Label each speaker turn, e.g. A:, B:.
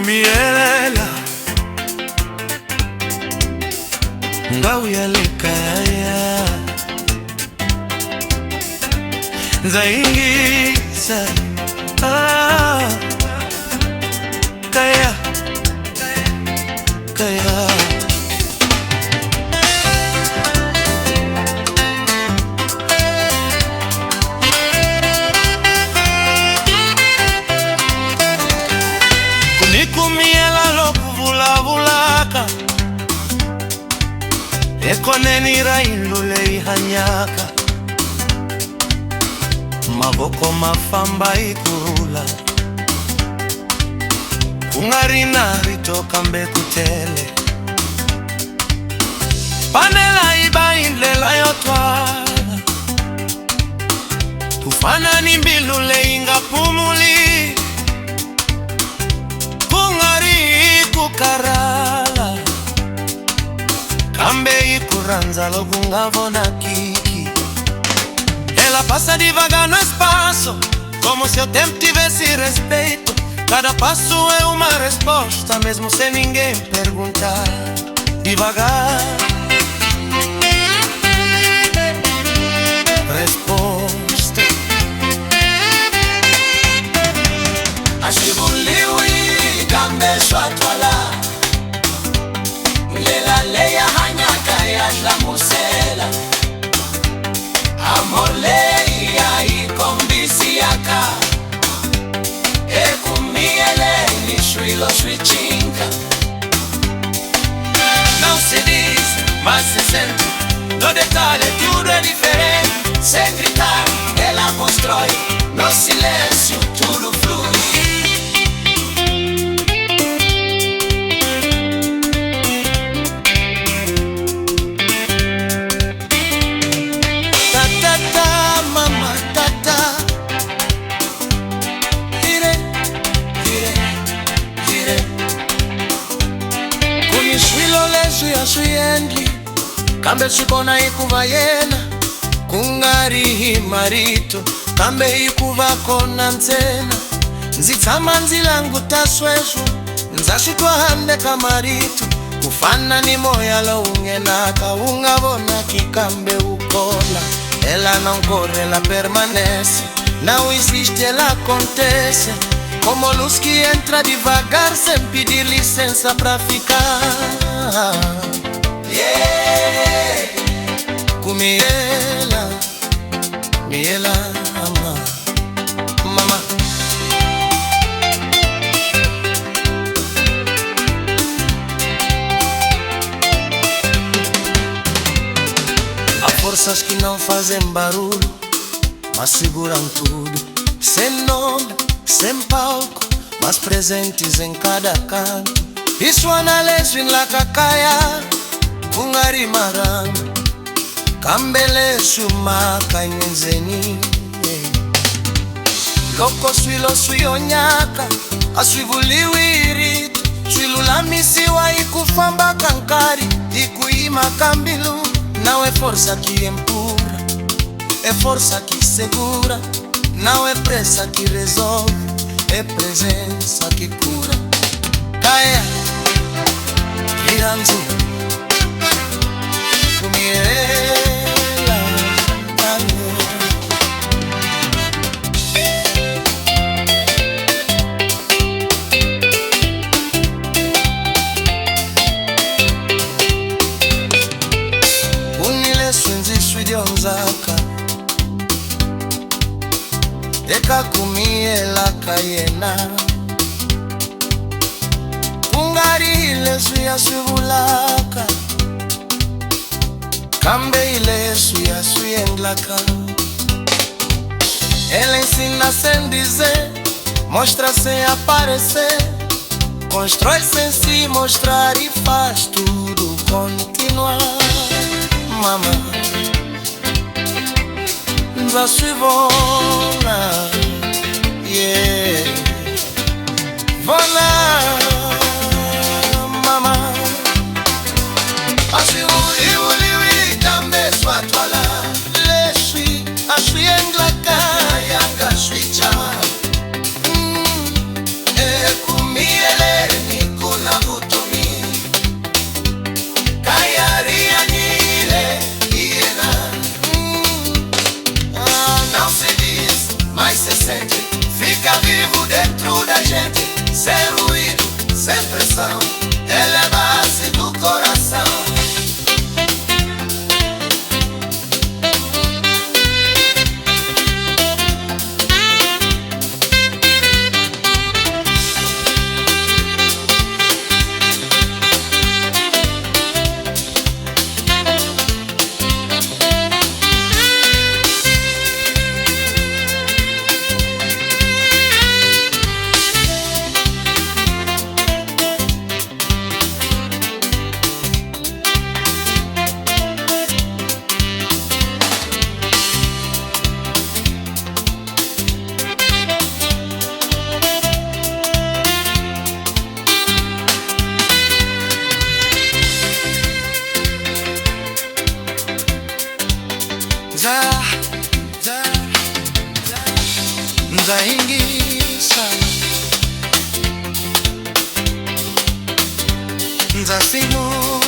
A: kumielela ngawuyalekaya nzaingisa kaya kaya kunikumiela lokuvulavulaka ekonenira indule ihanyaka mavoko mafamba ikurula kungarina ritoka mbekutele panela iba indlela yotwala tufana ni mbilule ingapumuli kungari kukarala kambe ikuranza logungavona kiki. Ela passa devagar no espaço, como se o tempo tivesse respeito. Cada passo é uma resposta, mesmo sem ninguém perguntar. Devagar, resposta.
B: Ashibuliwi kambeshwa twala Lela leya hanyaka ya lamusela Amoleya ikombisi yaka Ekumiele nishwilo swichinga Não se diz, mas se sente No detalhe tudo é diferente Sem gritar, ela constrói No silêncio tudo flui
A: Suyendli kambe shikona ikuva yena kungari himarito kambe ikuva kona ntsena nzitsama nzilangu tasweshu nzashitwa hande kamarito kufana ni moya lo ungenaka ungavona kikambe ukola ela non corre la permanece não existe ela acontece como luz que entra devagar sem pedir licença pra ficar.
B: Yeah.
A: Kumiela, miela, mama. Há forças que não fazem barulho, mas seguram tudo. Sem nome, sem palco, mas presentes em cada canto. Isso analeso em Lakakaya, kungari maranga kambele shumaka inyenzeni loko swilo suyonyaka aswivuliwiri swilulamisiwa ikufamba kankari ikuima kambilu nawe força que empurra é força que segura não é pressa que resolve é presença que cura kaya iranzi unile swinziswi dionzaka eka kumiela kayena ungari ile suya swivulaka kambe ile suya suyenglaka ela ensina sem dizer mostra sem aparecer constrói sem se mostrar e faz tudo continuar mama nzaswivona yeah vona mama aswivuliwi kambe swatwala leswi aswiyenglaka yanga swicha ekumiele
B: sente, fica vivo dentro da gente, sem ruído, sem pressão, ele é a base do coração.
A: Nzaingisa, nzafimo